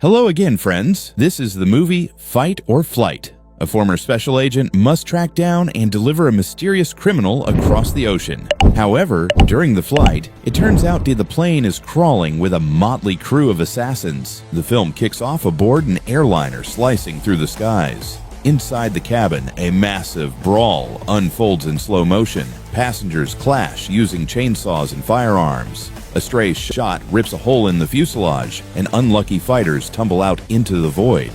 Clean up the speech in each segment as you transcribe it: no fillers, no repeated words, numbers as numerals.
Hello again, friends. This is the movie Fight or Flight. A former special agent must track down and deliver a mysterious criminal across the ocean. However, during the flight, it turns out the plane is crawling with a motley crew of assassins. The film kicks off aboard an airliner slicing through the skies. Inside the cabin, a massive brawl unfolds in slow motion. Passengers clash using chainsaws and firearms. A stray shot rips a hole in the fuselage, and unlucky fighters tumble out into the void.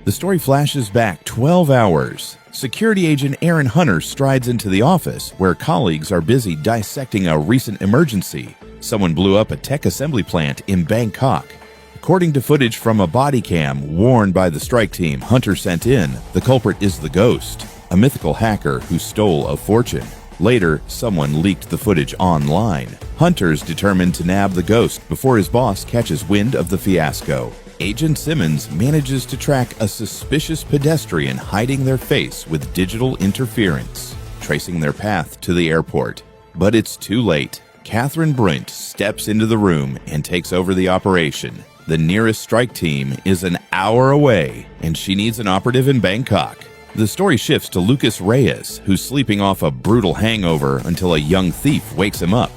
The story flashes back 12 hours. Security agent Aaron Hunter strides into the office, where colleagues are busy dissecting a recent emergency. Someone blew up a tech assembly plant in Bangkok. According to footage from a body cam worn by the strike team Hunter sent in, the culprit is the Ghost, a mythical hacker who stole a fortune. Later, someone leaked the footage online. Hunter's determined to nab the Ghost before his boss catches wind of the fiasco. Agent Simmons manages to track a suspicious pedestrian hiding their face with digital interference, tracing their path to the airport. But it's too late. Catherine Brent steps into the room and takes over the operation. The nearest strike team is an hour away, and she needs an operative in Bangkok. The story shifts to Lucas Reyes, who's sleeping off a brutal hangover until a young thief wakes him up.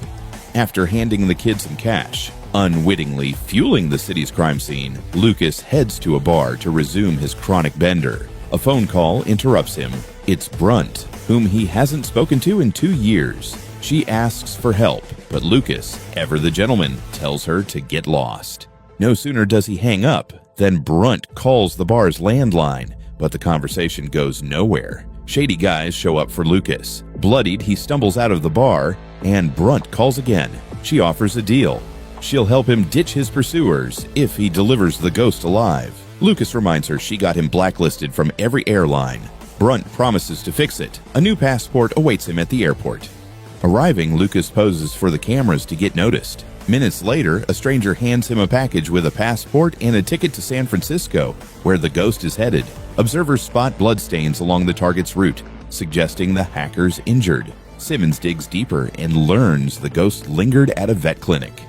After handing the kid some cash, unwittingly fueling the city's crime scene, Lucas heads to a bar to resume his chronic bender. A phone call interrupts him. It's Brunt, whom he hasn't spoken to in 2 years. She asks for help, but Lucas, ever the gentleman, tells her to get lost. No sooner does he hang up than Brunt calls the bar's landline, but the conversation goes nowhere. Shady guys show up for Lucas. Bloodied, he stumbles out of the bar, and Brunt calls again. She offers a deal. She'll help him ditch his pursuers if he delivers the Ghost alive. Lucas reminds her she got him blacklisted from every airline. Brunt promises to fix it. A new passport awaits him at the airport. Arriving, Lucas poses for the cameras to get noticed. Minutes later, a stranger hands him a package with a passport and a ticket to San Francisco, where the Ghost is headed. Observers spot bloodstains along the target's route, suggesting the hacker's injured. Simmons digs deeper and learns the Ghost lingered at a vet clinic.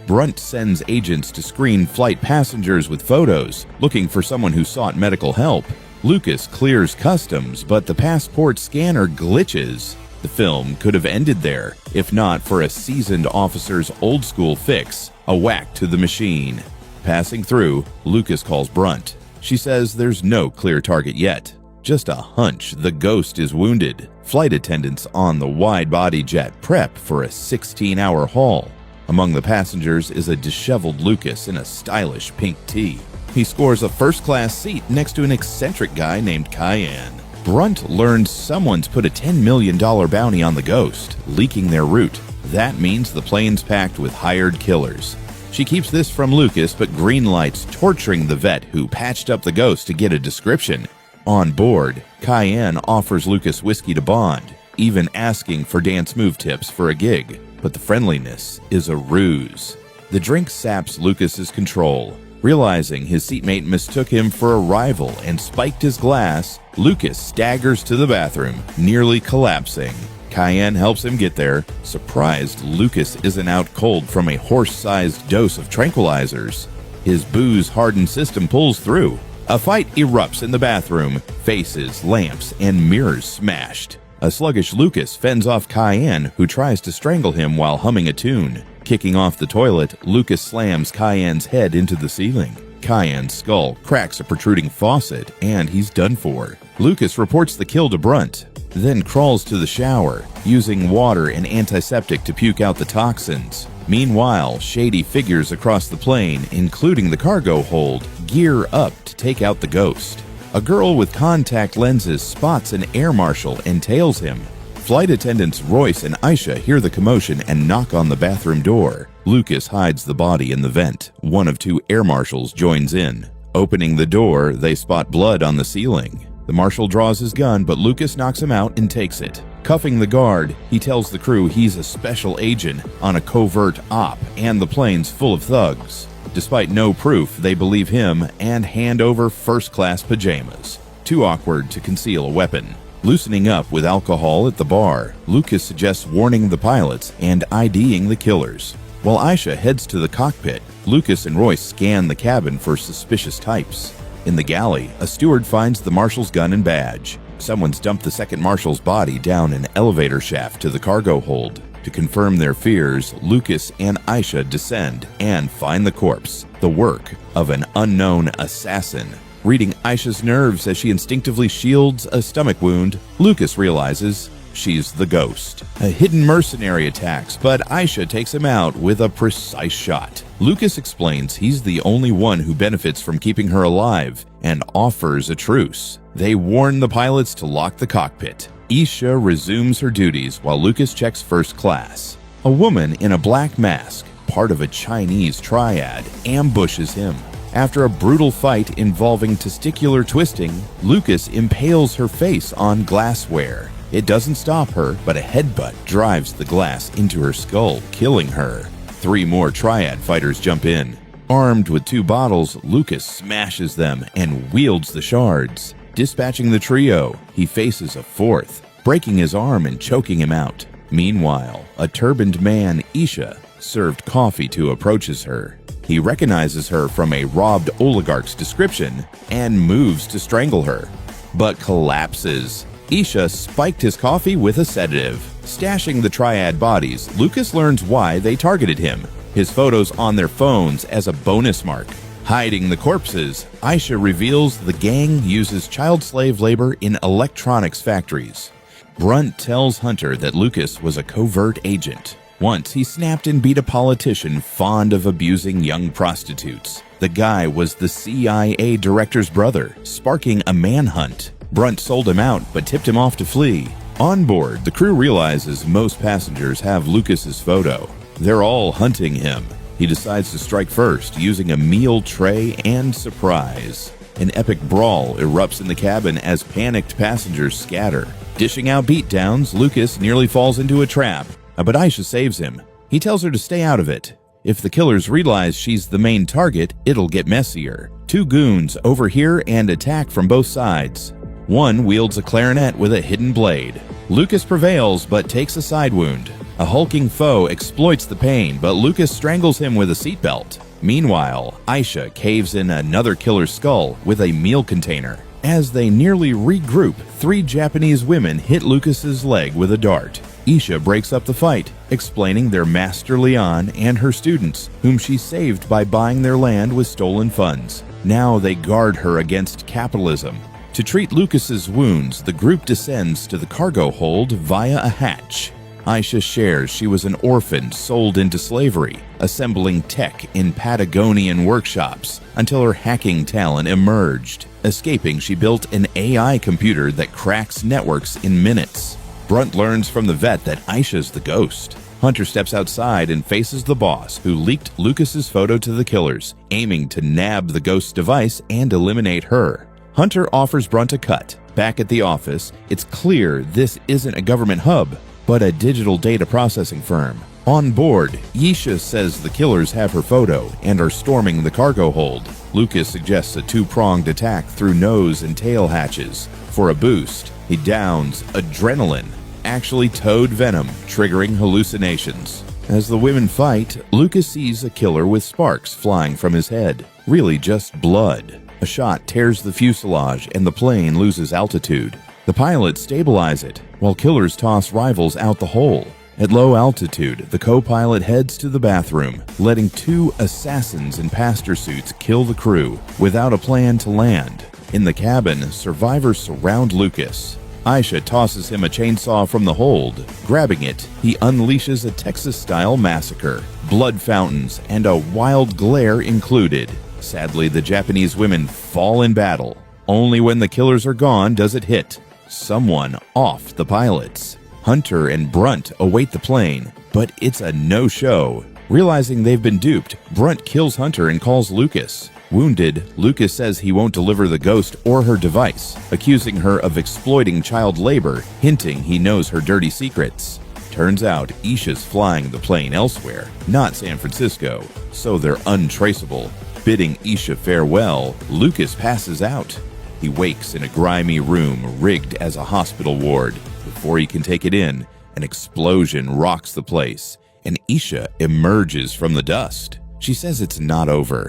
Brunt sends agents to screen flight passengers with photos, looking for someone who sought medical help. Lucas clears customs, but the passport scanner glitches. The film could have ended there, if not for a seasoned officer's old-school fix, a whack to the machine. Passing through, Lucas calls Brunt. She says there's no clear target yet. Just a hunch the Ghost is wounded. Flight attendants on the wide-body jet prep for a 16-hour haul. Among the passengers is a disheveled Lucas in a stylish pink tee. He scores a first-class seat next to an eccentric guy named Cayenne. Brunt learns someone's put a $10 million bounty on the Ghost, leaking their route. That means the plane's packed with hired killers. She keeps this from Lucas, but greenlights torturing the vet who patched up the Ghost to get a description. On board, Cayenne offers Lucas whiskey to bond, even asking for dance move tips for a gig. But the friendliness is a ruse. The drink saps Lucas's control. Realizing his seatmate mistook him for a rival and spiked his glass, Lucas staggers to the bathroom, nearly collapsing. Cayenne helps him get there. Surprised, Lucas isn't out cold from a horse-sized dose of tranquilizers. His booze-hardened system pulls through. A fight erupts in the bathroom, faces, lamps, and mirrors smashed. A sluggish Lucas fends off Cayenne, who tries to strangle him while humming a tune. Kicking off the toilet, Lucas slams Cayenne's head into the ceiling. Cayenne's skull cracks a protruding faucet, and he's done for. Lucas reports the kill to Brunt, then crawls to the shower, using water and antiseptic to puke out the toxins. Meanwhile, shady figures across the plane, including the cargo hold, gear up to take out the Ghost. A girl with contact lenses spots an air marshal and tails him. Flight attendants Royce and Aisha hear the commotion and knock on the bathroom door. Lucas hides the body in the vent. One of 2 air marshals joins in. Opening the door, they spot blood on the ceiling. The marshal draws his gun, but Lucas knocks him out and takes it. Cuffing the guard, he tells the crew he's a special agent on a covert op and the plane's full of thugs. Despite no proof, they believe him and hand over first-class pajamas. Too awkward to conceal a weapon. Loosening up with alcohol at the bar, Lucas suggests warning the pilots and IDing the killers. While Aisha heads to the cockpit, Lucas and Royce scan the cabin for suspicious types. In the galley, a steward finds the marshal's gun and badge. Someone's dumped the second marshal's body down an elevator shaft to the cargo hold. To confirm their fears, Lucas and Aisha descend and find the corpse, the work of an unknown assassin. Reading Aisha's nerves as she instinctively shields a stomach wound, Lucas realizes she's the ghost. A hidden mercenary attacks, but Aisha takes him out with a precise shot. Lucas explains he's the only one who benefits from keeping her alive and offers a truce. They warn the pilots to lock the cockpit. Aisha resumes her duties while Lucas checks first class. A woman in a black mask, part of a Chinese triad, ambushes him. After a brutal fight involving testicular twisting, Lucas impales her face on glassware. It doesn't stop her, but a headbutt drives the glass into her skull, killing her. 3 more triad fighters jump in. Armed with 2 bottles, Lucas smashes them and wields the shards. Dispatching the trio, he faces a 4th, breaking his arm and choking him out. Meanwhile, a turbaned man, Aisha, served coffee to approaches her. He recognizes her from a robbed oligarch's description and moves to strangle her, but collapses. Aisha spiked his coffee with a sedative. Stashing the triad bodies, Lucas learns why they targeted him. His photos on their phones as a bonus mark. Hiding the corpses, Aisha reveals the gang uses child slave labor in electronics factories. Brunt tells Hunter that Lucas was a covert agent. Once he snapped and beat a politician fond of abusing young prostitutes. The guy was the CIA director's brother, sparking a manhunt. Brunt sold him out but tipped him off to flee. On board, the crew realizes most passengers have Lucas's photo. They're all hunting him. He decides to strike first, using a meal tray and surprise. An epic brawl erupts in the cabin as panicked passengers scatter. Dishing out beatdowns, Lucas nearly falls into a trap, but Aisha saves him. He tells her to stay out of it. If the killers realize she's the main target, it'll get messier. 2 goons overhear and attack from both sides. One wields a clarinet with a hidden blade. Lucas prevails but takes a side wound. A hulking foe exploits the pain, but Lucas strangles him with a seatbelt. Meanwhile, Aisha caves in another killer's skull with a meal container. As they nearly regroup, 3 Japanese women hit Lucas's leg with a dart. Aisha breaks up the fight, explaining they're Master Leon and her students, whom she saved by buying their land with stolen funds. Now they guard her against capitalism. To treat Lucas's wounds, the group descends to the cargo hold via a hatch. Aisha shares she was an orphan sold into slavery, assembling tech in Patagonian workshops until her hacking talent emerged. Escaping, she built an AI computer that cracks networks in minutes. Brunt learns from the vet that Aisha's the ghost. Hunter steps outside and faces the boss, who leaked Lucas's photo to the killers, aiming to nab the ghost's device and eliminate her. Hunter offers Brunt a cut. Back at the office, it's clear this isn't a government hub, but a digital data processing firm. On board, Aisha says the killers have her photo and are storming the cargo hold. Lucas suggests a 2-pronged attack through nose and tail hatches. For a boost, he downs adrenaline, actually toad venom, triggering hallucinations. As the women fight, Lucas sees a killer with sparks flying from his head. Really just blood. A shot tears the fuselage and the plane loses altitude. The pilots stabilize it, while killers toss rivals out the hole. At low altitude, the co-pilot heads to the bathroom, letting 2 assassins in pastor suits kill the crew without a plan to land. In the cabin, survivors surround Lucas. Aisha tosses him a chainsaw from the hold. Grabbing it, he unleashes a Texas-style massacre. Blood fountains and a wild glare included. Sadly, the Japanese women fall in battle. Only when the killers are gone does it hit. Someone off the pilots. Hunter and Brunt await the plane, but it's a no-show. Realizing they've been duped, Brunt kills Hunter and calls Lucas. Wounded, Lucas says he won't deliver the ghost or her device, accusing her of exploiting child labor, hinting he knows her dirty secrets. Turns out Aisha's flying the plane elsewhere, not San Francisco, so they're untraceable. Bidding Aisha farewell, Lucas passes out. He wakes in a grimy room rigged as a hospital ward. Before he can take it in, an explosion rocks the place, and Isha emerges from the dust. She says it's not over.